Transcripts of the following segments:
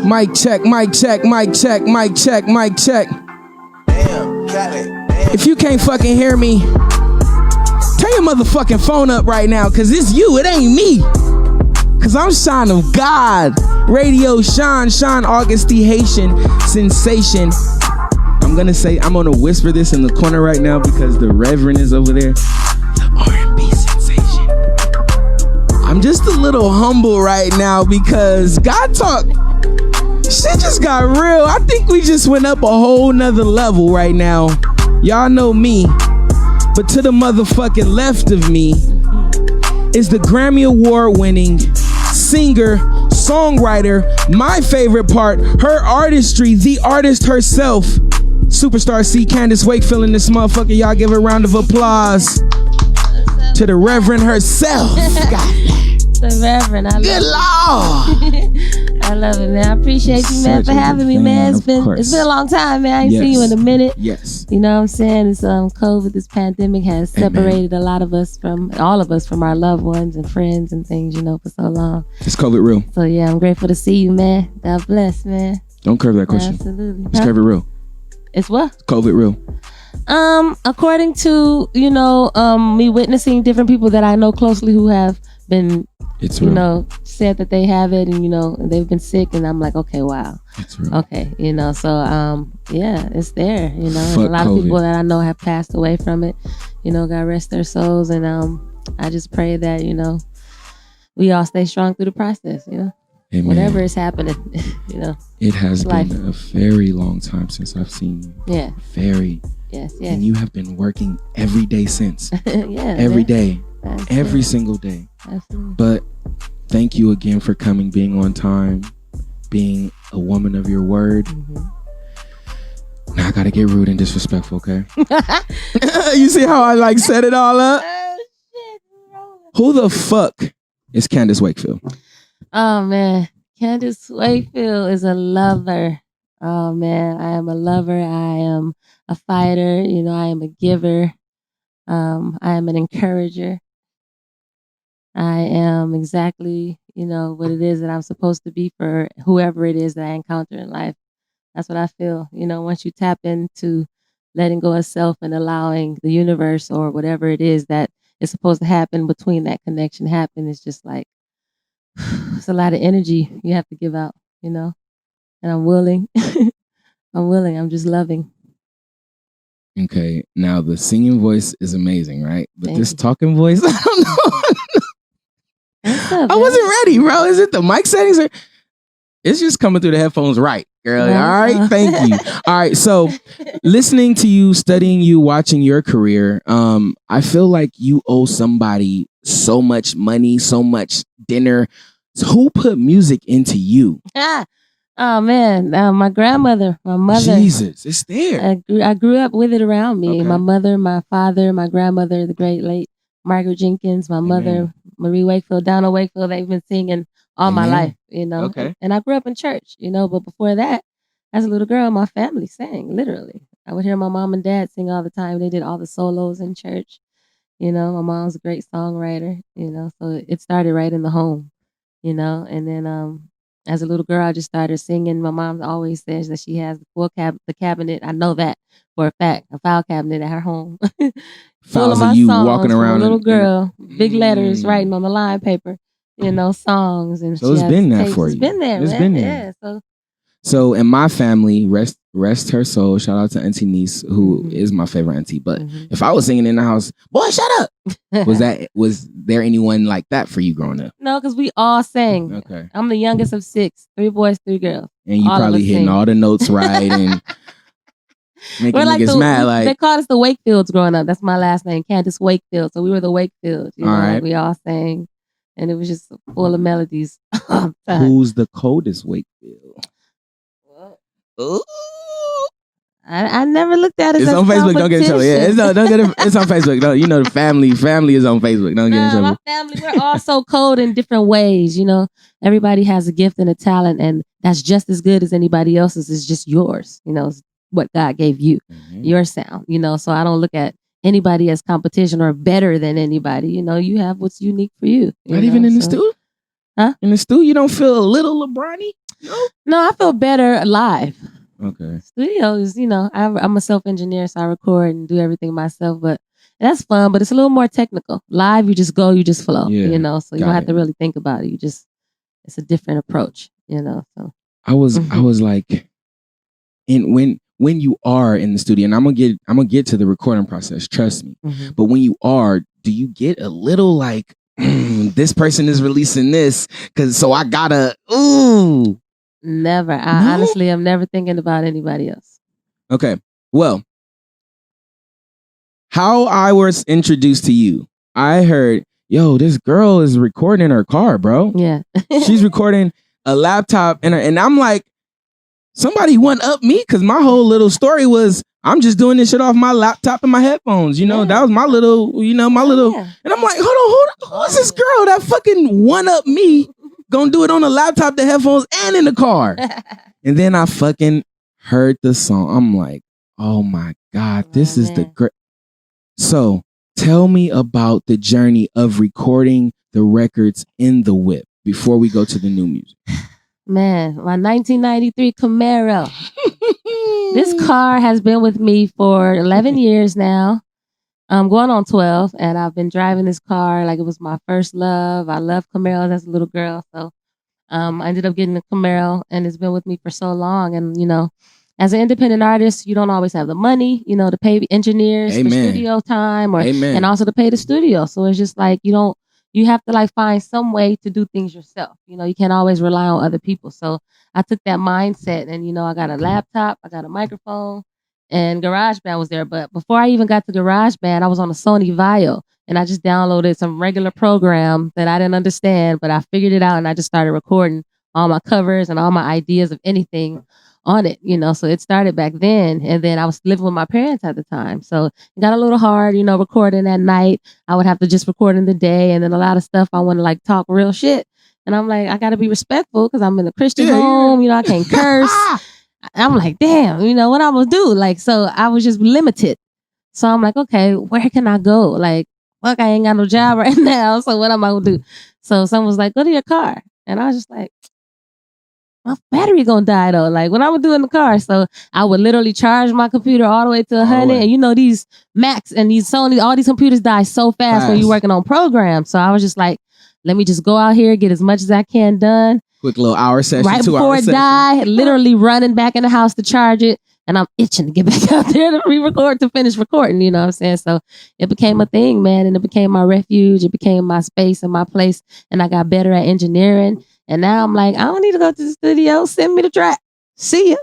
Mic check, mic check, mic check, mic check, mic check. Damn, got it. Damn. If you can't fucking hear me, turn your motherfucking phone up right now, cause it's you, it ain't me. Cause I'm Sean of God. Radio Sean Augusty Haitian Sensation. I'm gonna whisper this in the corner right now because the Reverend is over there. The R&B sensation. I'm just a little humble right now because God talk. Shit just got real. I think we just went up a whole nother level right now. Y'all know me. But to the motherfucking left of me is the Grammy Award winning singer, songwriter, my favorite part, her artistry, the artist herself, Superstar C. Candace Wakefield in this motherfucker. Y'all give a round of applause to the Reverend herself. The Reverend, I love Good Lord. I love it, man. I appreciate you, man, for having me, man. It's been a long time, man. I ain't seen you in a minute. Yes. You know what I'm saying? It's COVID, this pandemic has separated all of us from our loved ones and friends and things, you know, for so long. It's COVID real. So yeah, I'm grateful to see you, man. God bless, man. Don't curve that question. Absolutely. It's COVID real. It's what? COVID real. According to, you know, me witnessing different people that I know closely who have been, it's real. You know, said that they have it and, you know, they've been sick, and I'm like, okay, wow. It's real. Okay, you know, so yeah, it's there, you know. Fuck a lot COVID. of people that I know have passed away from it, you know, God rest their souls, and I just pray that, you know, we all stay strong through the process, you know. Amen. Whatever is happening, you know. It has life. been a very long time since I've seen you. Yeah. Very. Yes. And you have been working every day since. Yeah. Every day. Absolutely. Every single day. Absolutely. But thank you again for coming, being on time, being a woman of your word. Mm-hmm. Now I gotta get rude and disrespectful, okay? You see how I set it all up? Oh, shit, Who the fuck is Candace Wakefield? Oh man, Candace Wakefield is a lover. Oh man, I am a lover. I am a fighter. You know, I am a giver. I am an encourager. I am exactly, you know, what it is that I'm supposed to be for whoever it is that I encounter in life. That's what I feel. You know, once you tap into letting go of self and allowing the universe or whatever it is that is supposed to happen between that connection happen, it's just like, it's a lot of energy you have to give out, you know, and I'm willing. I'm willing. I'm just loving. Okay, now the singing voice is amazing, right? But Thank this you. talking voice, I don't know. What's up, I wasn't ready, bro. Is it the mic settings? It's just coming through the headphones right, girl. Right. All right, thank you. All right, so listening to you, studying you, watching your career, I feel like you owe somebody so much money, so much dinner. So who put music into you? Oh man, my grandmother, my mother. Jesus, it's there. I grew up with it around me. Okay. My mother, my father, my grandmother, the great late Margaret Jenkins, my mother, Marie Wakefield, Donna Wakefield. They've been singing all my life, you know. Okay. And I grew up in church, you know. But before that, as a little girl, my family sang literally. I would hear my mom and dad sing all the time. They did all the solos in church. You know, my mom's a great songwriter. You know, so it started right in the home. You know, and then as a little girl, I just started singing. My mom always says that she has the cabinet. I know that for a fact, a file cabinet at her home. Full of Files my of you songs walking from around a little in- girl, big letters writing on the line paper, you know, songs. And So she it's has been there tapes. for It's you. been there, It's man. been there. Yeah, so So in my family, rest her soul. Shout out to Auntie Niece, who is my favorite auntie. But if I was singing in the house, boy, shut up. Was there anyone like that for you growing up? No, because we all sang. Okay. I'm the youngest of 6, 3 boys, 3 girls. And you All of probably us hitting sing. all the notes right and making We're niggas mad. they Like, called us the Wakefields growing up. That's my last name, Candace Wakefield. So we were the Wakefields. You know, All right. we all sang, and it was just full of melodies. all the time. who's the coldest Wakefield? Ooh. I never looked at it. It's as on Facebook. Don't get in trouble. Yeah, it's on Facebook. No, you know the family is on Facebook. Don't get in No, trouble. my family, we're all so cold in different ways. You know, everybody has a gift and a talent, and that's just as good as anybody else's. It's just yours. You know, it's what God gave you, your sound. You know, so I don't look at anybody as competition or better than anybody. You know, you have what's unique for you. Not even in the stew? Huh? In the stew, you don't feel a little LeBron-y? No, I feel better live. Okay. Studio is, I'm a self-engineer, so I record and do everything myself, but that's fun, but it's a little more technical. Live, you just go, you just flow, Yeah, so you got don't have it. to really think about it. It's a different approach, so. I was like, and when you are in the studio, and I'm gonna get to the recording process, trust me. But when you are, do you get a little like, this person is releasing this, so I gotta, ooh. Never. I honestly am never thinking about anybody else. Okay. Well, how I was introduced to you, I heard, yo, this girl is recording in her car, bro. Yeah. She's recording a laptop and I'm like, somebody one up me, because my whole little story was, I'm just doing this shit off my laptop and my headphones. That was my little, and I'm like, hold on, who is this girl that fucking one up me, gonna do it on the laptop, the headphones, and in the car? And then I fucking heard the song. I'm like, oh my God, this is the great. So tell me about the journey of recording the records in the whip before we go to the new music. Man, my 1993 Camaro. This car has been with me for 11 years now. I'm going on 12, and I've been driving this car like it was my first love. I loved Camaros as a little girl, so I ended up getting a Camaro, and it's been with me for so long. And as an independent artist, you don't always have the money, to pay engineers for studio time, and also to pay the studio. So it's just like you have to like find some way to do things yourself. You can't always rely on other people. So I took that mindset, and I got a laptop, I got a microphone, and GarageBand was there. But before I even got to GarageBand, I was on a Sony Vaio, and I just downloaded some regular program that I didn't understand, but I figured it out, and I just started recording all my covers and all my ideas of anything on it, so it started back then. And then I was living with my parents at the time, so it got a little hard, recording at night. I would have to just record in the day, and then a lot of stuff I want to like talk real shit, and I'm like, I gotta be respectful because I'm in a Christian home, I can't curse. I'm like, damn, what I'm gonna do? Like, so I was just limited. So I'm like, okay, where can I go? Like, fuck, I ain't got no job right now, so what am I gonna do? So someone was like, go to your car, and I was just like, my battery gonna die though. Like, what I'm gonna do in the car? So I would literally charge my computer all the way to 100. And these Macs and these Sony, all these computers die so fast when you're working on programs. So I was just like, let me just go out here, get as much as I can done. Quick little hour session, right before it die, literally running back in the house to charge it. And I'm itching to get back out there to re-record, to finish recording, you know what I'm saying? So it became a thing, man. And it became my refuge. It became my space and my place. And I got better at engineering. And now I'm like, I don't need to go to the studio. Send me the track. See ya.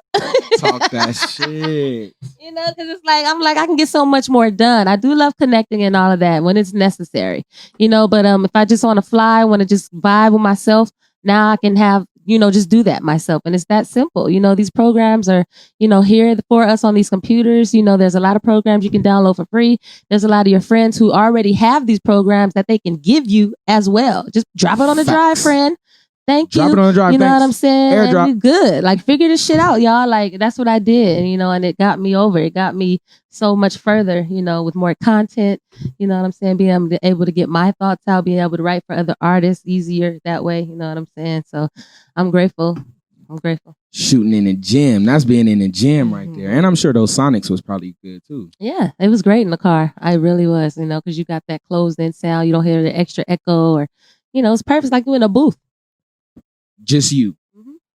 Talk that shit. Because it's like, I'm like, I can get so much more done. I do love connecting and all of that when it's necessary, but if I just want to fly, want to just vibe with myself, now I can have, just do that myself. And it's that simple. These programs are, here for us on these computers. There's a lot of programs you can download for free. There's a lot of your friends who already have these programs that they can give you as well. Just drop it on the drive, friend. Thank you. Drop it on the drive. You know what I'm saying? Airdrop. And good. Like, figure this shit out, y'all. Like, that's what I did. And it got me over. It got me so much further, with more content. You know what I'm saying? Being able to get my thoughts out, being able to write for other artists easier that way. You know what I'm saying? So I'm grateful. Shooting in a gym. That's being in a gym right there. And I'm sure those Sonics was probably good too. Yeah, it was great in the car. I really was, because you got that closed in sound. You don't hear the extra echo or, it's perfect, like you in a booth. Just you.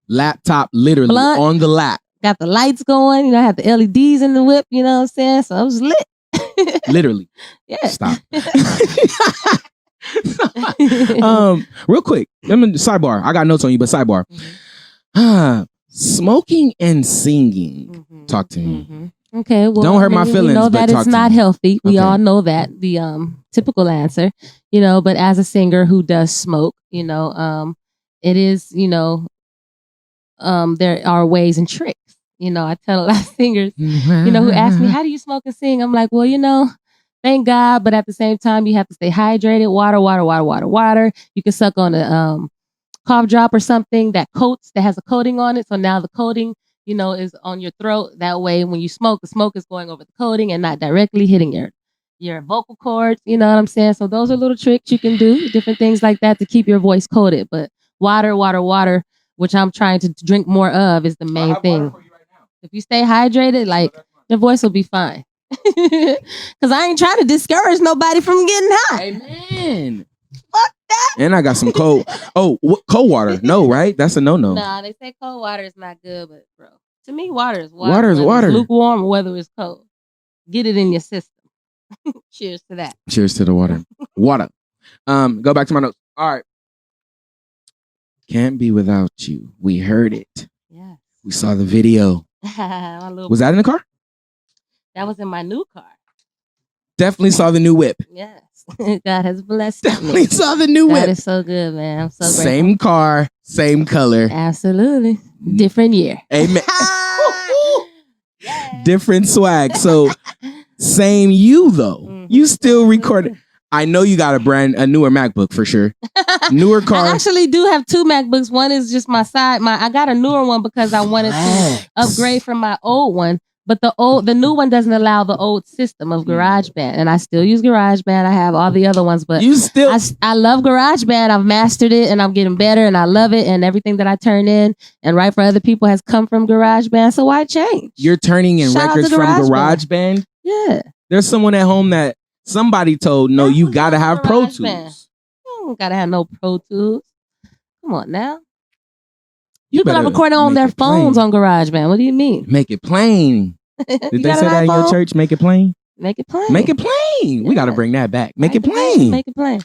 Laptop literally Blunt. On the lap. Got the lights going. I have the LEDs in the whip. You know what I'm saying? So I was lit. Literally. Yeah. Stop. Real quick. Sidebar. I got notes on you, but sidebar. Smoking and singing. Talk to me. Okay, well, don't hurt my feelings. We know that it's not healthy. We all know that. The typical answer, but as a singer who does smoke, it is, there are ways and tricks. I tell a lot of singers, who ask me, how do you smoke and sing? I'm like, well, thank God, but at the same time, you have to stay hydrated. Water. You can suck on a cough drop or something that has a coating on it. So now the coating, is on your throat. That way, when you smoke, the smoke is going over the coating and not directly hitting your vocal cords. You know what I'm saying? So those are little tricks you can do, different things like that to keep your voice coated. But water which I'm trying to drink more of, is the main thing. If you stay hydrated, like your voice will be fine. Because I ain't trying to discourage nobody from getting high. Amen. Fuck that. And I got some cold. Oh, cold water? No, right? That's a no. Nah, they say cold water is not good, but bro, to me, water is water. Water is whether water. It's lukewarm or whether it's cold. Get it in your system. Cheers to that. Cheers to the water. Water. Go back to my notes. All right. Can't be without you. We heard it. Yeah. We saw the video. Was that in the car? That was in my new car. Definitely saw the new whip. Yes. God has blessed Definitely me. saw the new God whip. is so good, man. I'm so grateful. Same car, same color. Absolutely. Different year. Amen. Yeah. Different swag. So same you though. You still recorded. I know you got a newer MacBook for sure. Newer car. I actually do have two MacBooks. One is just I got a newer one because I wanted to upgrade from my old one. But the new one doesn't allow the old system of GarageBand, and I still use GarageBand. I have all the other ones, but I love GarageBand. I've mastered it, and I'm getting better, and I love it. And everything that I turn in and write for other people has come from GarageBand. So why change? You're turning in Shout out records to from GarageBand. GarageBand. Yeah, There's someone at home that somebody told, no, you gotta have Pro Tools. You don't gotta have no Pro Tools. Come on now. You People are better recording on make their it plain. phones on GarageBand. What do you mean? Make it plain. Did You they got say an that in your iPhone? church? Make it plain. Make it plain. Make it plain. We got to Yeah. bring that back. Make it Make plain. Make it plain.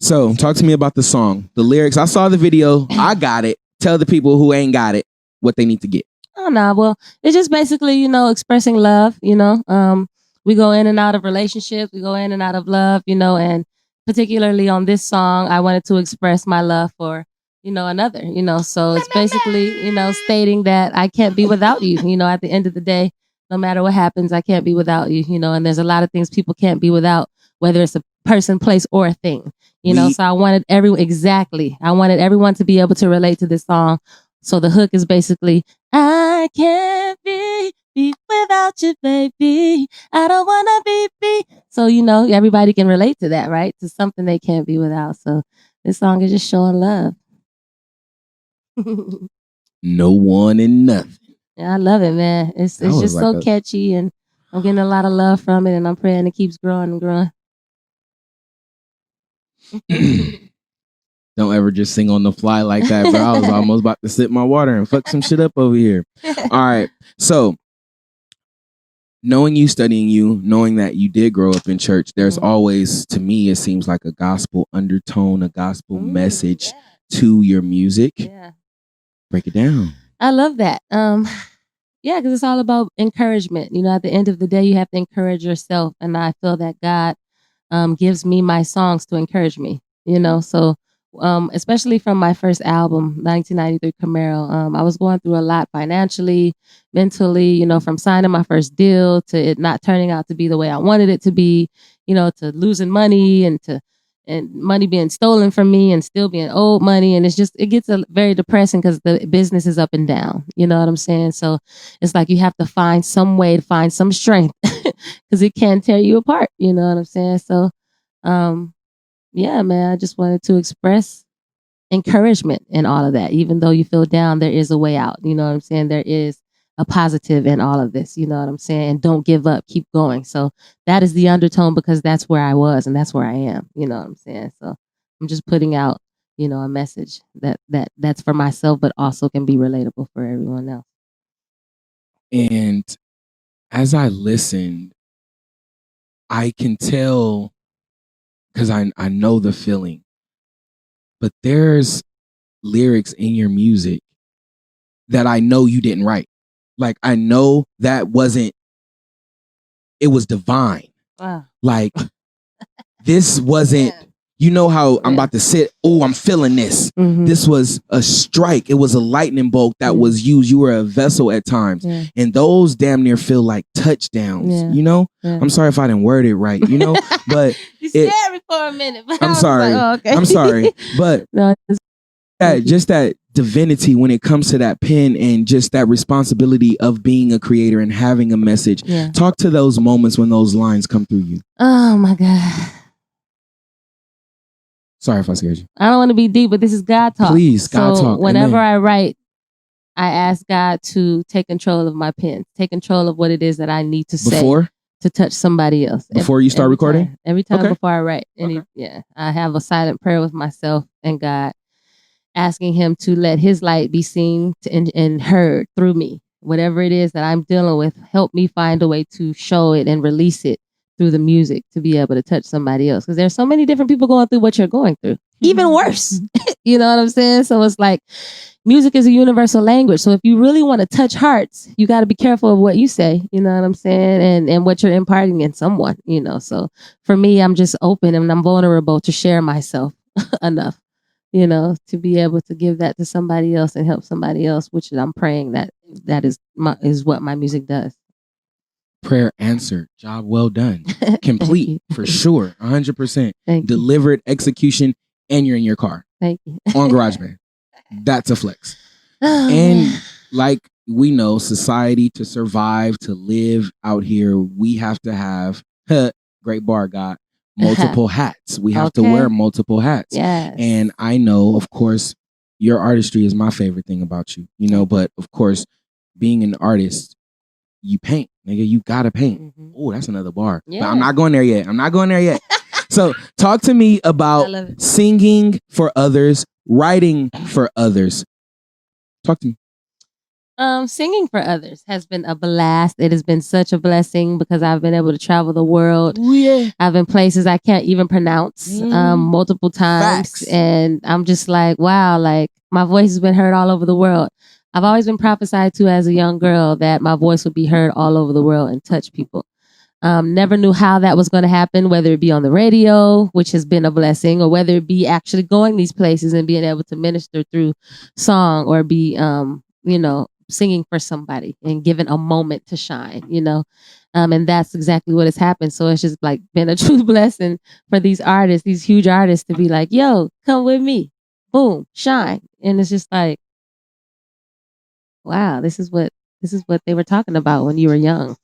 So, talk to me about the song, the lyrics. I saw the video. I got it. Tell the people who ain't got it what they need to get. Oh no, well, it's just basically, expressing love, we go in and out of relationships, we go in and out of love, and particularly on this song, I wanted to express my love for, another, so it's basically, stating that I can't be without you, at the end of the day, no matter what happens, I can't be without you, and there's a lot of things people can't be without, whether it's a person, place, or a thing, so I wanted everyone to be able to relate to this song. So the hook is basically, I can't be without you, baby. I don't want to be. So, everybody can relate to that, right? To something they can't be without. So this song is just showing love. No one and nothing. Yeah, I love it, man. It's was just like so a- catchy, and I'm getting a lot of love from it, and I'm praying it keeps growing and growing. Don't ever just sing on the fly like that, bro. I was almost about to sip my water and fuck some shit up over here. All right. So, knowing you, studying you, knowing that you did grow up in church, there's always, to me, it seems like a gospel undertone, a gospel message to your music. Yeah. Break it down. I love that. Yeah, because it's all about encouragement. At the end of the day, you have to encourage yourself, and I feel that God gives me my songs to encourage me. So especially from my first album, 1993 Camaro, I was going through a lot financially, mentally. From signing my first deal to it not turning out to be the way I wanted it to be. To losing money and money being stolen from me and still being owed money. And it gets very depressing because the business is up and down. You know what I'm saying? So it's like you have to find some way to find some strength because it can tear you apart. You know what I'm saying? So, yeah, man, I just wanted to express encouragement in all of that. Even though you feel down, there is a way out. You know what I'm saying? There is a positive in all of this. You know what I'm saying? And don't give up. Keep going. So that is the undertone because that's where I was and that's where I am. You know what I'm saying? So I'm just putting out, a message that's for myself, but also can be relatable for everyone else. And as I listened, I can tell, because I know the feeling, but there's lyrics in your music that I know you didn't write. Like, I know that it was divine. Wow. Like, this wasn't, how I'm about to sit, I'm feeling this. Mhm. This was a strike. It was a lightning bolt that was used. You were a vessel at times. Yeah. And those damn near feel like touchdowns, Yeah. Yeah. I'm sorry if I didn't word it right, but You scared me for a minute. But I'm I was sorry. like, oh, okay. I'm sorry. But No, just that divinity when it comes to that pen and just that responsibility of being a creator and having a message. yeah. Talk to those moments when those lines come through you. Oh my God. Sorry if I scared you. I don't want to be deep, but this is God talk. Please, God talk. Whenever Amen. I write, I ask God to take control of my pen, take control of what it is that I need to say to touch somebody else. Before you start recording? Every time Okay. before I write. I have a silent prayer with myself and God, asking him to let his light be seen and heard through me. Whatever it is that I'm dealing with, help me find a way to show it and release it through the music to be able to touch somebody else. Because there's so many different people going through what you're going through. Even worse. You know what I'm saying? So it's like music is a universal language. So if you really want to touch hearts, you got to be careful of what you say. You know what I'm saying? And what you're imparting in someone, you know. So for me, I'm just open and I'm vulnerable to share myself enough, you know, to be able to give that to somebody else and help somebody else, which I'm praying that is what my music does. Prayer answered. Job well done. Complete for sure. 100%. Thank Delivered execution, and you're in your car. Thank you. On GarageBand. That's a flex. Oh, And man. like we know, society, to survive, to live out here, we have to have, great bar, God, multiple hats. We have to Okay. wear multiple hats. Yes. And I know, of course, your artistry is my favorite thing about you, you know, but of course, being an artist, you paint, nigga, you gotta paint. Mhm. Oh, that's another bar. But Yeah. I'm not going there yet. So talk to me I about love it. singing for others, writing for others. Talk to me. Singing for others has been a blast. It has been such a blessing because I've been able to travel the world. Oh, yeah. I've been places I can't even pronounce multiple times. Facts. And I'm just like, wow, like my voice has been heard all over the world. I've always been prophesied to as a young girl that my voice would be heard all over the world and touch people. Never knew how that was going to happen, whether it be on the radio, which has been a blessing, or whether it be actually going these places and being able to minister through song or be, you know, singing for somebody and given a moment to shine, you know. And that's exactly what has happened. So it's just like been a true blessing for these artists, these huge artists, to be like, yo, come with me. Boom, shine. And it's just like, wow, this is what they were talking about when you were young.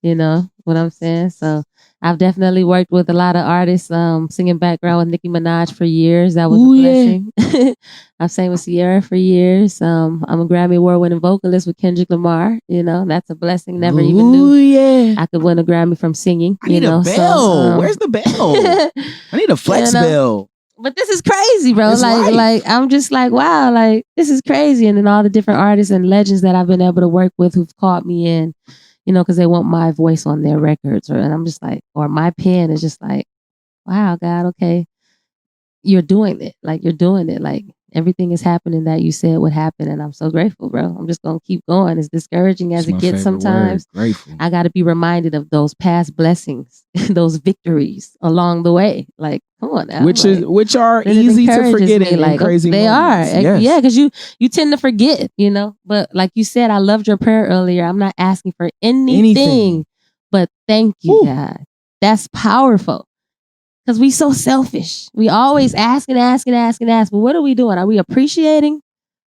You know what I'm saying? So I've definitely worked with a lot of artists, singing background with Nicki Minaj for years. That was Ooh, a blessing. I've sang with Sierra for years. I'm a Grammy Award winning vocalist with Kendrick Lamar. You know, that's a blessing. Never even knew yeah. I could win a Grammy from singing. I need you know? a bell. So, Where's the bell? I need a flex You know? bell. But this is crazy, bro. It's life. Like I'm just like, wow, like this is crazy. And then all the different artists and legends that I've been able to work with who've called me in, you know, because they want my voice on their records, and I'm just like, or my pen is just like, wow, God, okay, you're doing it. Like you're doing it. Like everything is happening that you said would happen, and I'm so grateful, bro. I'm just gonna keep going. As discouraging as It's it my gets favorite sometimes, word. Grateful. I got to be reminded of those past blessings, those victories along the way. Like, come on now. Which are and it easy to encourages forget me, in like, crazy they moments. are. Yes. Yeah, because you tend to forget, you know. But like you said, I loved your prayer earlier. I'm not asking for anything. But thank you, Woo. God. That's powerful. Because we so selfish. We always ask and ask and ask and ask. But what are we doing? Are we appreciating?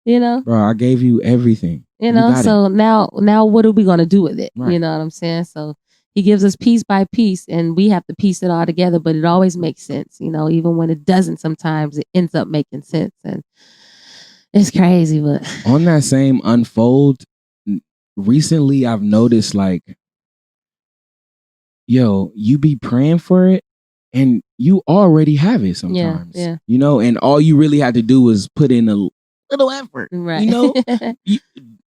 You know? Bro, I gave you everything. You know, got so now what are we gonna do with it? Right. You know what I'm saying? So he gives us piece by piece and we have to piece it all together, but it always makes sense, you know, even when it doesn't, sometimes it ends up making sense. And it's crazy, but On that same unfold, recently I've noticed like, yo, you be praying for it and you already have it sometimes. yeah. You know, and all you really had to do was put in a little effort. right. You know?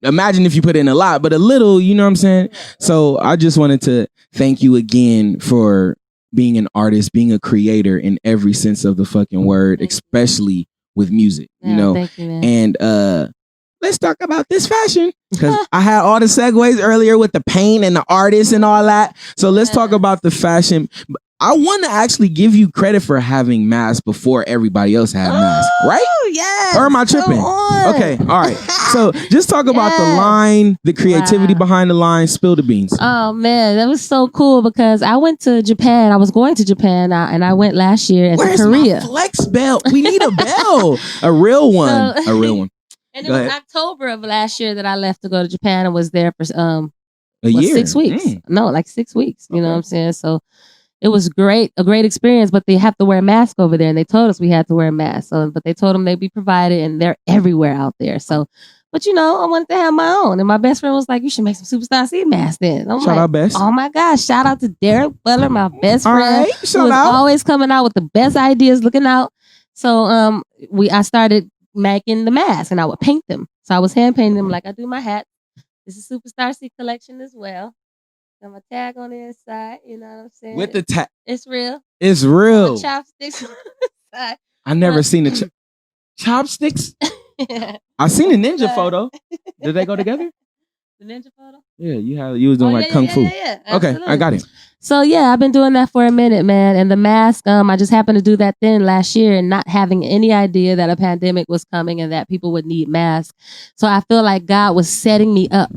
Imagine if you put in a lot, but a little, you know what I'm saying? So I just wanted to thank you again for being an artist, being a creator in every sense of the fucking word, Thank you. especially with music, you Yeah, know? thank you, man. And let's talk about this fashion. Because I had all the segues earlier with the paint and the artists and all that. So let's talk about the fashion. I want to actually give you credit for having masks before everybody else had masks, right? Oh, yes. Or am I tripping? Come on. Okay, all right. So just talk about the Yes. line, the creativity Wow. behind the line. Spill the beans. Oh man, that was so cool because I went to Japan. I was going to Japan and I went last year and Where's to Korea. my flex bell? We need a bell. A real one. So- A real one. And it Go was ahead. October of last year that I left to go to Japan and was there for A year. 6 weeks. Mm. No, like 6 weeks. You know Okay. what I'm saying? So it was a great experience, but they have to wear a mask over there. And they told us we had to wear a mask. So, but they told them they'd be provided and they're everywhere out there. So, but I wanted to have my own. And my best friend was like, you should make some Superstar C masks then. I'm Shout like, out Best. oh my gosh, shout out to Derek Butler, my best All friend. right, Who shout is out. always coming out with the best ideas, looking out. So I started making the masks and I would paint them. So I was hand painting them like I do my hat. This is Superstar C collection as well. Got my tag on the inside, you know what I'm saying? With the tag. It's real. It's My real. chopsticks on the side. I never seen the chopsticks. I seen a ninja photo. Did they go together? The ninja photo? Yeah, you was doing kung fu. Yeah, Okay, I absolutely. got it. So yeah, I've been doing that for a minute, man. And the mask, I just happened to do that then last year and not having any idea that a pandemic was coming and that people would need masks. So I feel like God was setting me up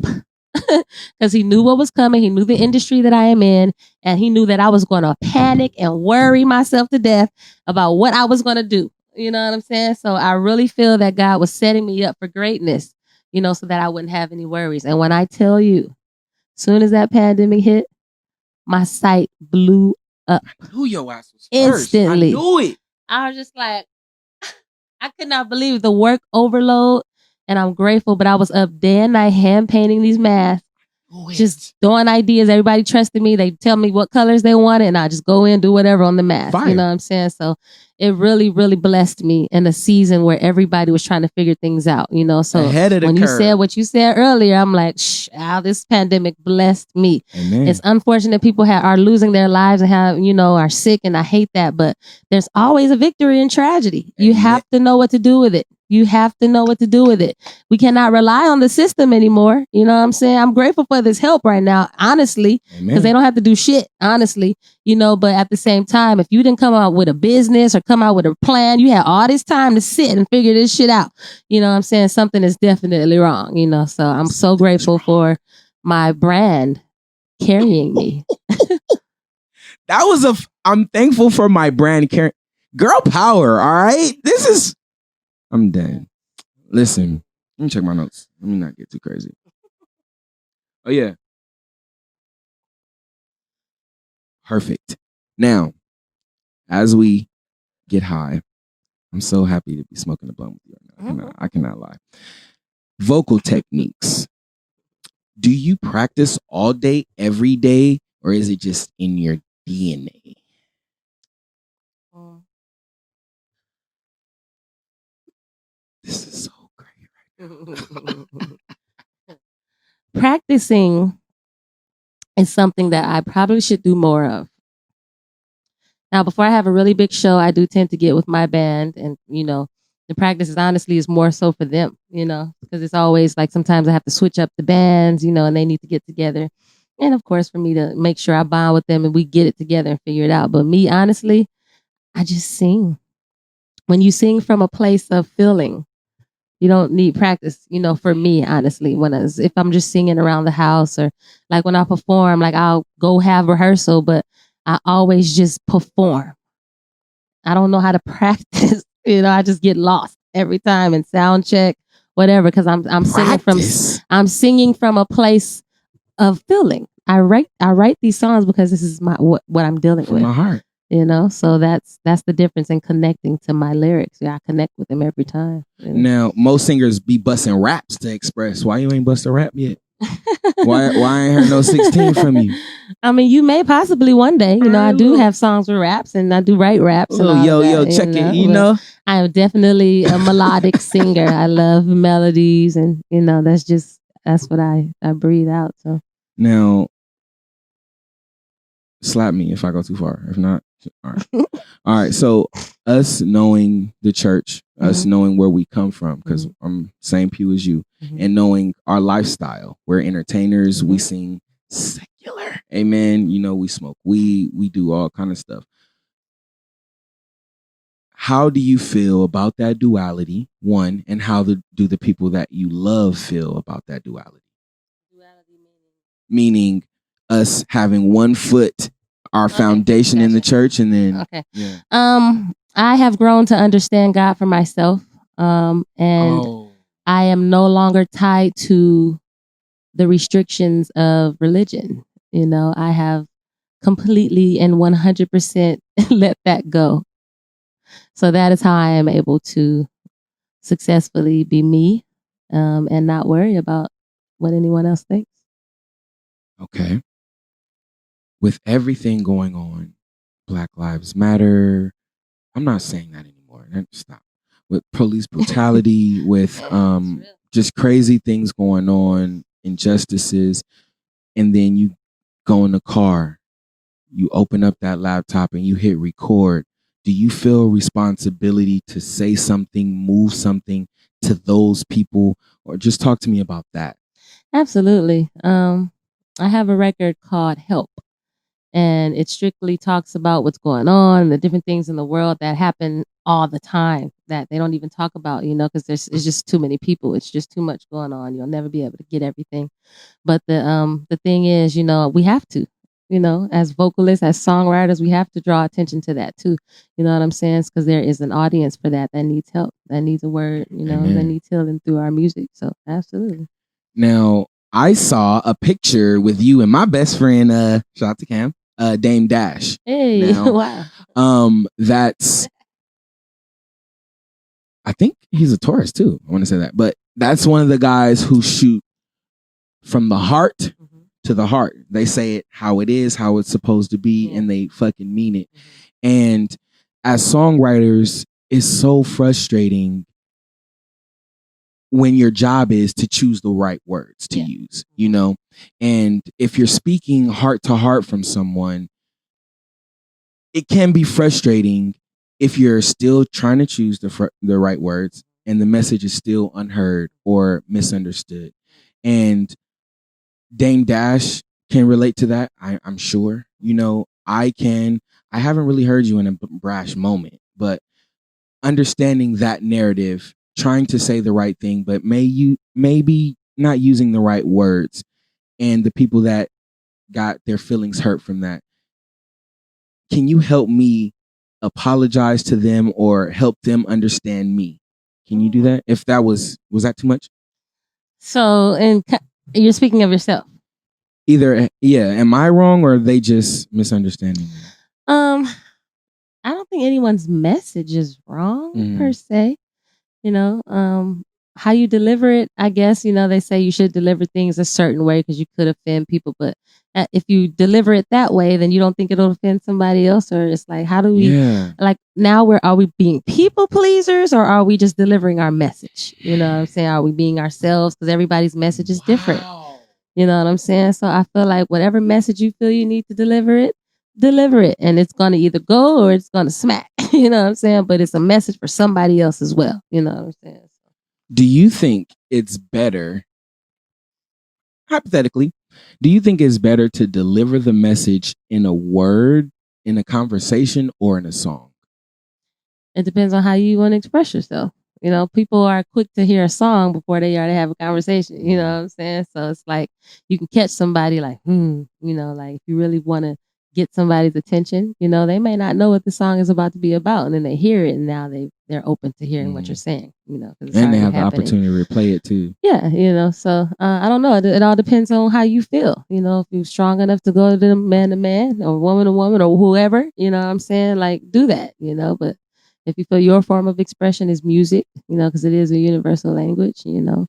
because he knew what was coming. He knew the industry that I am in, and he knew that I was going to panic and worry myself to death about what I was going to do. You know what I'm saying? So I really feel that God was setting me up for greatness, so that I wouldn't have any worries. And when I tell you, soon as that pandemic hit, my site blew up. I knew your ass was Instantly. First. I knew it. I was just like, I could not believe the work overload. And I'm grateful, but I was up day and night hand painting these masks, just throwing ideas. Everybody trusted me. They tell me what colors they wanted, and I just go in and do whatever on the mask. Fire. You know what I'm saying? So it really, really blessed me in a season where everybody was trying to figure things out, So Ahead of the when curve. you said what you said earlier, I'm like, this pandemic blessed me. Amen. It's unfortunate people are losing their lives and are sick, and I hate that. But there's always a victory in tragedy. You Amen. have to know what to do with it. You have to know what to do with it. We cannot rely on the system anymore. You know what I'm saying? I'm grateful for this help right now, honestly, because they don't have to do shit, honestly. But at the same time, if you didn't come out with a business or come out with a plan, you had all this time to sit and figure this shit out. You know what I'm saying? Something is definitely wrong, So I'm so grateful for my brand carrying me. I'm thankful for my brand carrying. Girl power, all right? I'm dead. Listen, let me check my notes. Let me not get too crazy. Oh, yeah. Perfect. Now, as we get high, I'm so happy to be smoking a blunt with you right now. I cannot lie. Vocal techniques. Do you practice all day, every day, or is it just in your DNA? This is so great. Practicing is something that I probably should do more of. Now, before I have a really big show, I do tend to get with my band, and the practice is honestly more so for them, because it's always like sometimes I have to switch up the bands, and they need to get together, and of course for me to make sure I bond with them and we get it together and figure it out. But me, honestly, I just sing. When you sing from a place of feeling, you don't need practice, for me, honestly, if I'm just singing around the house or like when I perform, like I'll go have rehearsal, but I always just perform. I don't know how to practice, I just get lost every time and sound check, whatever, because I'm singing from a place of feeling. I write these songs because this is what I'm dealing with. My heart. So that's the difference in connecting to my lyrics. Yeah, I connect with them every time. Now, most singers be busting raps to express. Why you ain't bust a rap yet? why I ain't heard no 16 from you? I mean, you may possibly one day. I do have songs with raps, and I do write raps. And yo, check it. I am definitely a melodic singer. I love melodies, and that's what I breathe out. So now, slap me if I go too far. If not, all right. All right. So us knowing the church, us knowing where we come from, because I'm same pew as you, and knowing our lifestyle. We're entertainers. We sing secular. Amen. We smoke weed. We do all kind of stuff. How do you feel about that duality, one, and how do the people that you love feel about that duality? Duality meaning us having one foot, our foundation in the church, and then I have grown to understand God for myself, and I am no longer tied to the restrictions of religion. I have completely and 100% let that go. So that is how I am able to successfully be me, and not worry about what anyone else thinks. Okay. With everything going on, Black Lives Matter. I'm not saying that anymore. Stop. With police brutality, with just crazy things going on, injustices, and then you go in the car, you open up that laptop and you hit record. Do you feel responsibility to say something, move something to those people, or just talk to me about that? Absolutely. I have a record called Help, and it strictly talks about what's going on, the different things in the world that happen all the time that they don't even talk about, because it's just too many people. It's just too much going on. You'll never be able to get everything. But the thing is, we have to, as vocalists, as songwriters, we have to draw attention to that too. You know what I'm saying? Because there is an audience for that needs help, that needs a word, that Amen. needs healing through our music. So absolutely. Now, I saw a picture with you and my best friend, shout out to Cam, Dame Dash. Hey, Now, wow. That's, I think he's a Taurus too. I want to say that, but that's one of the guys who shoot from the heart Mhm. to the heart. They say it how it is, how it's supposed to be, Yeah. and they fucking mean it. Mhm. And as songwriters, it's so frustrating when your job is to choose the right words to Yeah. use, and if you're speaking heart to heart from someone, it can be frustrating if you're still trying to choose the right words and the message is still unheard or misunderstood. And Dame Dash can relate to that. I'm sure. I haven't really heard you in a brash moment, but understanding that narrative, trying to say the right thing, but maybe not using the right words, and the people that got their feelings hurt from that. Can you help me apologize to them or help them understand me? Can you do that? If that was that too much? So, you're speaking of yourself. Either, yeah, am I wrong or are they just misunderstanding me? I don't think anyone's message is wrong per se. How you deliver it, I guess, they say you should deliver things a certain way because you could offend people. But if you deliver it that way, then you don't think it'll offend somebody else. Or it's like, how do we, like now are we being people pleasers or are we just delivering our message? You know what I'm saying? Are we being ourselves? Because everybody's message is different. You know what I'm saying? So I feel like whatever message you feel you need to deliver it. And it's going to either go or it's going to smack. You know what I'm saying? But it's a message for somebody else as well. You know what I'm saying? Do you think it's better, hypothetically, do you think it's better to deliver the message in a word, in a conversation, or in a song? It depends on how you want to express yourself. People are quick to hear a song before they are to have a conversation. You know what I'm saying? So it's like you can catch somebody like, like if you really want to get somebody's attention, they may not know what the song is about to be about. And then they hear it and now they're open to hearing what you're saying, and they have the opportunity to replay it too. Yeah, so I don't know. It all depends on how you feel. If you're strong enough to go to man or woman to woman or whoever, you know what I'm saying? Like do that, but if you feel your form of expression is music, because it is a universal language, go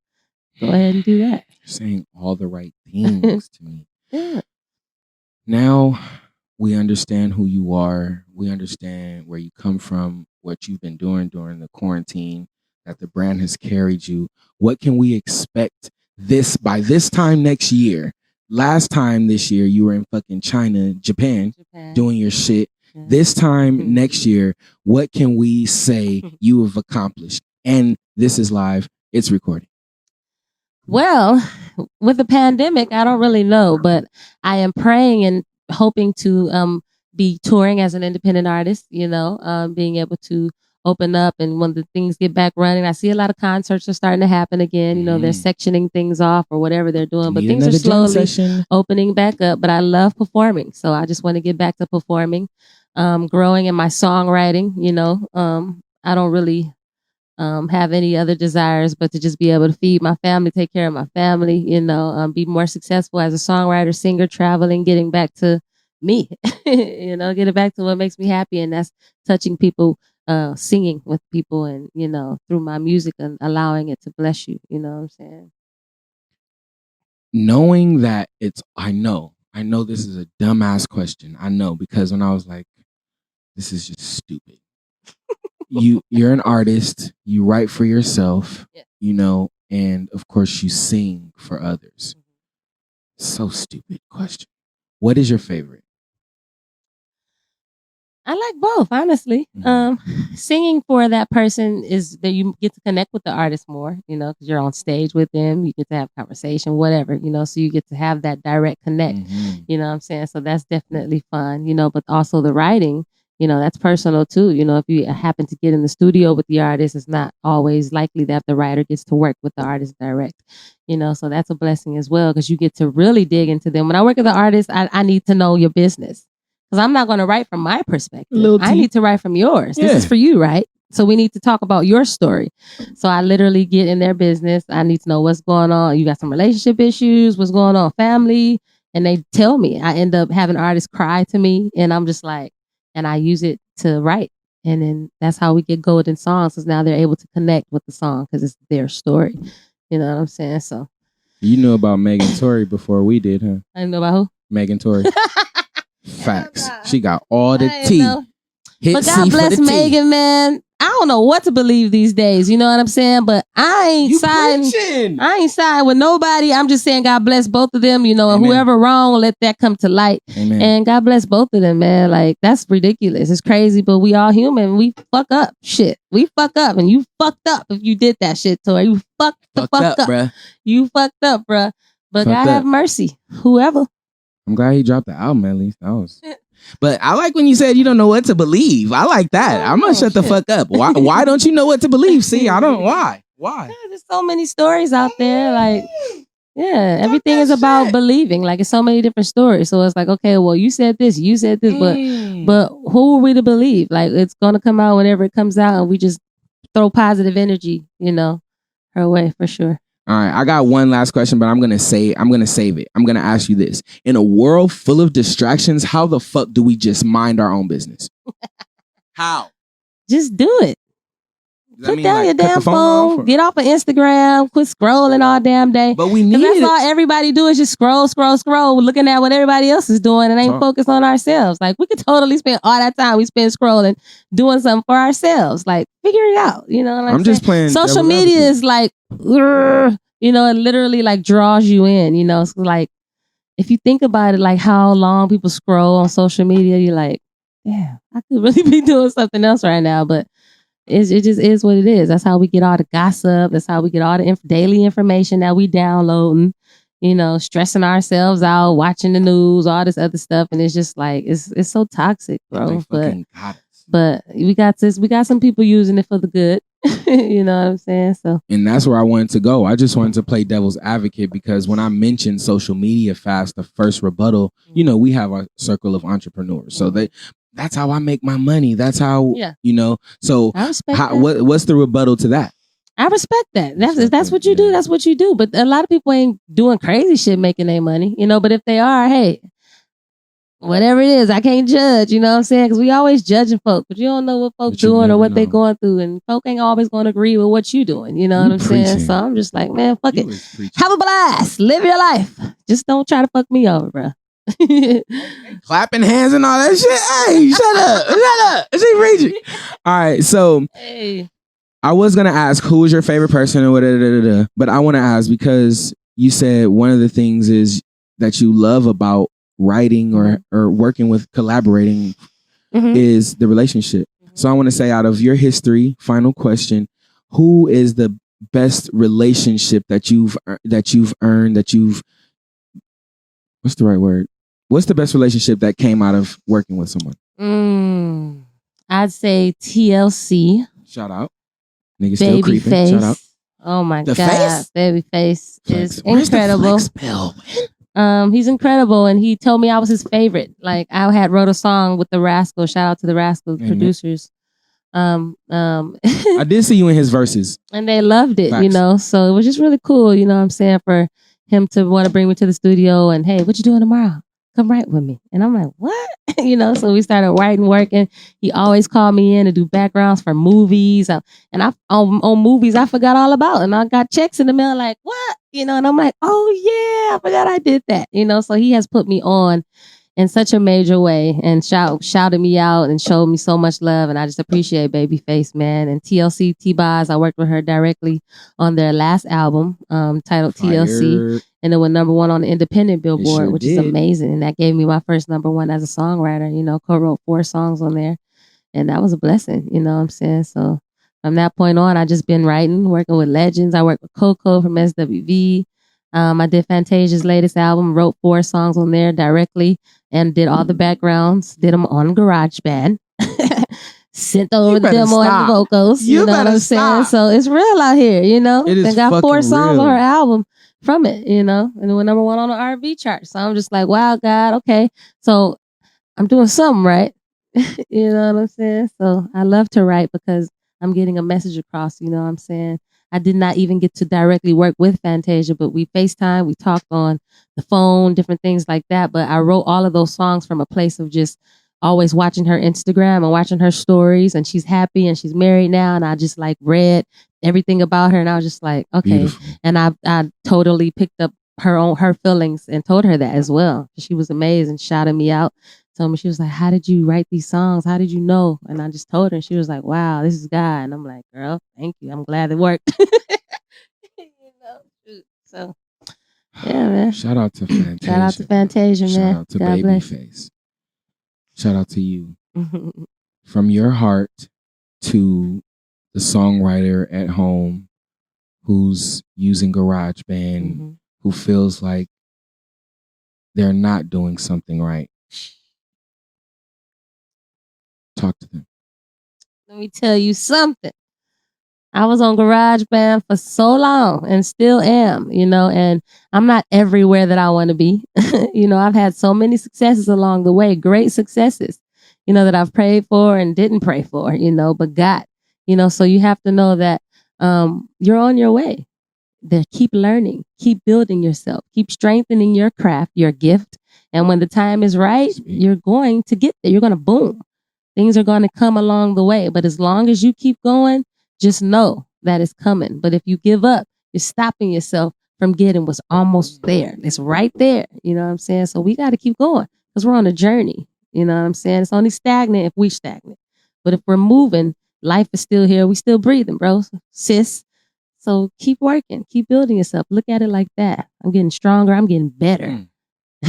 ahead and do that. You're saying all the right things to me. Yeah. Now we understand who you are. We understand where you come from, what you've been doing during the quarantine, that the brand has carried you. What can we expect by this time next year? Last time this year, you were in fucking Japan, doing your shit. Yeah. This time next year, what can we say you have accomplished? And this is live. It's recording. Well, with the pandemic, I don't really know, but I am praying and hoping to be touring as an independent artist, being able to open up, and when the things get back running, I see a lot of concerts are starting to happen again. They're sectioning things off or whatever they're doing, but things are slowly opening back up. But I love performing, so I just want to get back to performing, growing in my songwriting. I don't really have any other desires but to just be able to feed my family, take care of my family, be more successful as a songwriter, singer, traveling, getting back to me. Get it back to what makes me happy, and that's touching people, singing with people, and through my music and allowing it to bless you. You know what I'm saying? Knowing that I know this is a dumbass question. I know, because when I was like, this is just stupid. You're an artist, you write for yourself, Yeah. and of course you sing for others. So stupid question. What is your favorite? I like both, honestly. Singing for that person is that you get to connect with the artist more, because you're on stage with them, you get to have conversation, whatever, so you get to have that direct connect. You know what I'm saying? So that's definitely fun, but also the writing, that's personal too. If you happen to get in the studio with the artist, it's not always likely that the writer gets to work with the artist direct, so that's a blessing as well, because you get to really dig into them. When I work with the artist, I need to know your business. Because I'm not going to write from my perspective. I need to write from yours. This is for you, right? So we need to talk about your story. So I literally get in their business. I need to know what's going on. You got some relationship issues, what's going on, family. And they tell me. I end up having artists cry to me. And I'm just like, and I use it to write. And then that's how we get golden songs, because now they're able to connect with the song because it's their story. You know what I'm saying? So you knew about Megan Tory before we did, huh? I didn't know about who? Megan Tory. Facts. She got all the tea. But God bless Megan, man. I don't know what to believe these days. You know what I'm saying? But I ain't siding with nobody. I'm just saying God bless both of them. And whoever wrong, let that come to light. Amen. And God bless both of them, man. Like, that's ridiculous. It's crazy, but we all human. We fuck up shit. We fuck up, and you fucked up if you did that shit to her. You fucked up. Bruh. You fucked up, bruh. But Fucked God up. have mercy. Whoever. I'm glad he dropped the album at least. But I like when you said you don't know what to believe. I like that. I'm gonna shut the fuck up. Why don't you know what to believe? See, I don't. Why? There's so many stories out there. Like, everything is about believing. Like, it's so many different stories. So it's like, okay, well, you said this, but who are we to believe? Like, it's gonna come out whenever it comes out, and we just throw positive energy, her way for sure. All right, I got one last question, but I'm gonna save it. I'm gonna ask you this: in a world full of distractions, how the fuck do we just mind our own business? How? Just do it. Put down your damn phone. Get off of Instagram. Quit scrolling all damn day. But we need that's all everybody do is just scroll, looking at what everybody else is doing, and ain't focused on ourselves. Like, we could totally spend all that time we spend scrolling, doing something for ourselves. Like, figure it out. You know what I'm just playing. Social media is like, it literally like draws you in. It's like, if you think about it, like how long people scroll on social media, you're like, damn, I could really be doing something else right now, but. It just is what it is. That's how we get all the gossip. That's how we get all the daily information that we downloading, stressing ourselves out, watching the news, all this other stuff. And it's just like, it's so toxic, bro. But we got some people using it for the good. You know what I'm saying? So, and that's where I wanted to go. I just wanted to play devil's advocate, because when I mentioned social media fast, the first rebuttal, we have our circle of entrepreneurs. So that's how I make my money. That's how, so I respect what's the rebuttal to that? I respect that. That's what you do. That's what you do. But a lot of people ain't doing crazy shit making their money, but if they are, hey, whatever it is, I can't judge, you know what I'm saying? Because we always judging folk, but you don't know what folks doing or what they going through. And folk ain't always going to agree with what you doing, you know what I'm saying? So I'm just like, man, fuck it. Have a blast. Live your life. Just don't try to fuck me over, bro. Clapping hands and all that shit. Hey, shut up. She reaching. All right, so I was gonna ask who was your favorite person or whatever, but I want to ask, because you said one of the things is that you love about writing or working with collaborating is the relationship. So I want to say, out of your history, final question: who is the best relationship that you've earned? What's the right word? What's the best relationship that came out of working with someone? I'd say TLC. Shout out. Nigga still creeping. Babyface. Shout out. Oh my The God. face? Babyface is Where's incredible. the flex pill? He's incredible, and he told me I was his favorite. Like, I had wrote a song with the Rascals. Shout out to the Rascals producers. I did see you in his verses. And they loved it, Facts. So it was just really cool, you know what I'm saying, for him to want to bring me to the studio and, hey, what you doing tomorrow? come write with me. And I'm like, what? So we started writing, working. He always called me in to do backgrounds for movies. And on movies I forgot all about. And I got checks in the mail like, what? And I'm like, oh yeah, I forgot I did that. So he has put me on in such a major way and shouted me out and showed me so much love. And I just appreciate Babyface, man. And TLC T-Boz, I worked with her directly on their last album titled TLC. And it went number 1 on the independent Billboard, which is amazing. And that gave me my first number 1 as a songwriter. Co-wrote 4 songs on there. And that was a blessing, you know what I'm saying? So from that point on, I just been writing, working with legends. I worked with Coco from SWV. I did Fantasia's latest album, wrote 4 songs on there directly and did all the backgrounds, did them on GarageBand. Sent over the demo and the vocals. You know what I'm saying? So it's real out here, It is They got 4 songs real. on her album from it, and it went number 1 on the R&B chart. So I'm just like, wow, God, okay. So I'm doing something right. You know what I'm saying? So I love to write because I'm getting a message across, you know what I'm saying? I did not even get to directly work with Fantasia, but we FaceTime, we talked on the phone, different things like that. But I wrote all of those songs from a place of just always watching her Instagram and watching her stories, and she's happy and she's married now. And I just like read everything about her, and I was just like, okay. Beautiful. And I totally picked up her feelings and told her that as well. She was amazed and shouted me out. Told me, she was like, how did you write these songs? How did you know? And I just told her, and she was like, wow, this is God. And I'm like, girl, thank you. I'm glad it worked. So yeah, man. Shout out to Fantasia. Shout out to Fantasia, man. Shout out to Babyface. Shout out to you. From your heart to the songwriter at home who's using GarageBand, who feels like they're not doing something right. Talk to them. Let me tell you something. I was on GarageBand for so long and still am, and I'm not everywhere that I want to be. I've had so many successes along the way, great successes, that I've prayed for and didn't pray for, but got, so you have to know that you're on your way. Keep learning, keep building yourself, keep strengthening your craft, your gift. And when the time is right, you're going to get there. You're going to boom. Things are going to come along the way. But as long as you keep going, just know that it's coming. But if you give up, you're stopping yourself from getting what's almost there. It's right there. You know what I'm saying? So we got to keep going because we're on a journey. You know what I'm saying? It's only stagnant if we stagnant. But if we're moving, life is still here. We still breathing, bro, sis. So keep working. Keep building yourself. Look at it like that. I'm getting stronger. I'm getting better.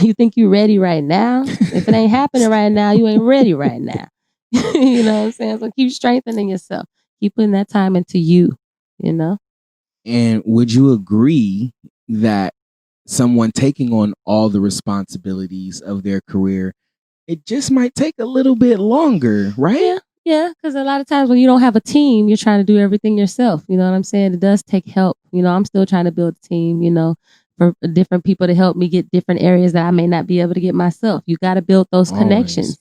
You think you're ready right now? If it ain't happening right now, you ain't ready right now. You know what I'm saying? So keep strengthening yourself. Keep putting that time into you, And would you agree that someone taking on all the responsibilities of their career, it just might take a little bit longer, right? Yeah, because a lot of times when you don't have a team, you're trying to do everything yourself. You know what I'm saying? It does take help. I'm still trying to build a team, for different people to help me get different areas that I may not be able to get myself. You got to build those connections.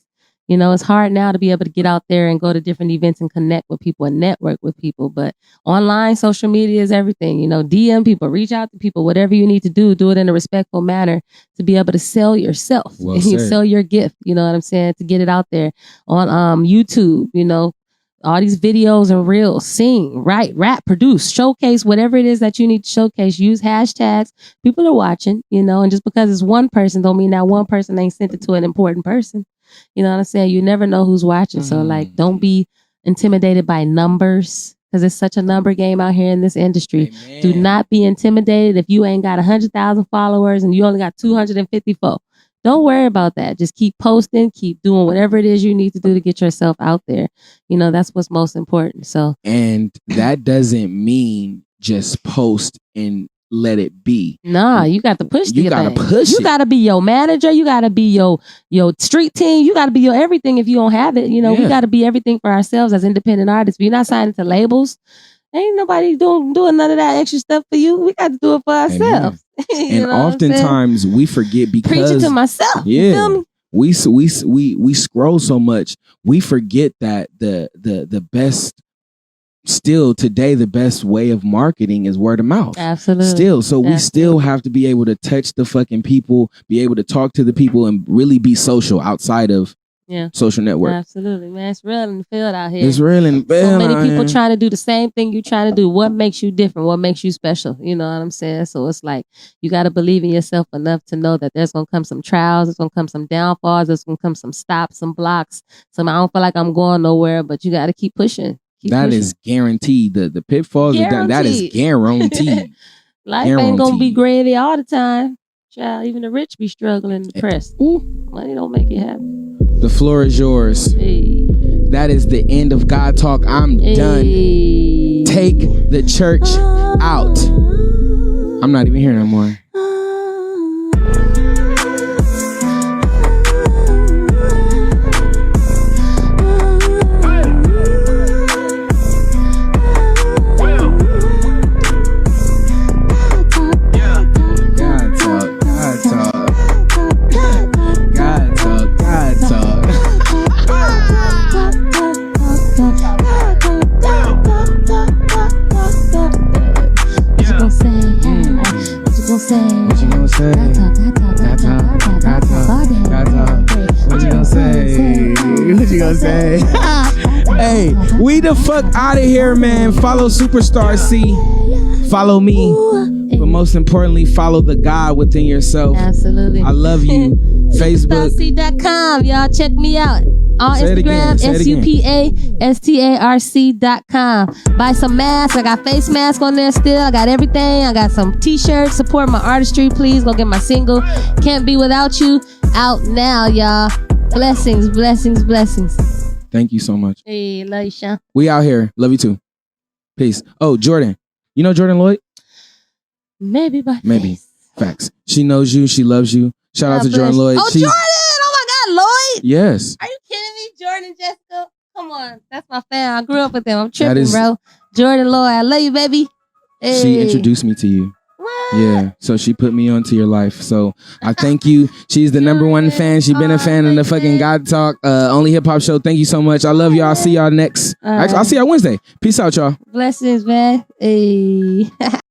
It's hard now to be able to get out there and go to different events and connect with people and network with people. But online, social media is everything. DM people, reach out to people, whatever you need to do it in a respectful manner to be able to sell yourself. Well sell your gift, you know what I'm saying? To get it out there on YouTube, all these videos and reels, sing, write, rap, produce, showcase, whatever it is that you need to showcase, use hashtags. People are watching, and just because it's one person don't mean that one person ain't sent it to an important person. You know what I'm saying? You never know who's watching. So don't be intimidated by numbers because it's such a number game out here in this industry. Amen. Do not be intimidated if you ain't got 100,000 followers and you only got 254. Don't worry about that. Just keep posting, keep doing whatever it is you need to do to get yourself out there. That's what's most important. So, and that doesn't mean just post and let it be. Nah, you got to push. You got to push. You got to be your manager. You got to be your street team. You got to be your everything. If you don't have it, we got to be everything for ourselves as independent artists. We're not signing to labels. Ain't nobody doing none of that extra stuff for you. We got to do it for ourselves. And oftentimes we forget because preaching to myself. Yeah, you feel me? We scroll so much we forget that the best still today the best way of marketing is word of mouth. Absolutely. Still, so we Absolutely. still have to be able to touch the fucking people, be able to talk to the people, and really be social outside of social network. Absolutely, man. It's real in the field out here. It's real and So many people trying to do the same thing you trying to do. What makes you different? What makes you special? You know what I'm saying? So it's like you got to believe in yourself enough to know that there's gonna come some trials, there's gonna come some downfalls, there's gonna come some stops, some blocks. Some I don't feel like I'm going nowhere, but you got to keep pushing. That is guaranteed. The pitfalls are done. That is guaranteed. Life ain't gonna be gravy all the time. Child, even the rich be struggling, depressed. Ooh. Money don't make it happen. The floor is yours. Hey. That is the end of God Talk. I'm done. Take the church out. I'm not even here no more. What you gonna say? What you gonna say? What you gonna say? Hey, we the fuck out of here, man. Follow Superstar C. Follow me. But most importantly, follow the God within yourself. Absolutely. I love you. Facebook. Superstarc.com. Y'all check me out. On Instagram, SUPASTARC.com. Buy some masks. I got face masks on there still. I got everything. I got some t-shirts. Support my artistry, please. Go get my single, Can't Be Without You, out now, y'all. Blessings, blessings, blessings. Thank you so much. Hey, love you, Sean. We out here. Love you too. Peace. Oh, Jordan. You know Jordan Lloyd? Maybe by Maybe. face. Facts. She knows you. She loves you. Shout out to bless Jordan you. Lloyd. Oh, Jordan! Oh my God, Lloyd! Yes. Are you kidding me? Jordan, Jessica? Come on. That's my fan. I grew up with them. I'm tripping, is- bro. Jordan Lloyd, I love you, baby. Hey. She introduced me to you. What? Yeah. So she put me onto your life. So I thank you. She's the #1 fan. She's been a fan of the fucking God Talk, only hip hop show. Thank you so much. I love y'all. I'll see y'all next. All right. Actually, I'll see y'all Wednesday. Peace out, y'all. Blessings, man. Hey.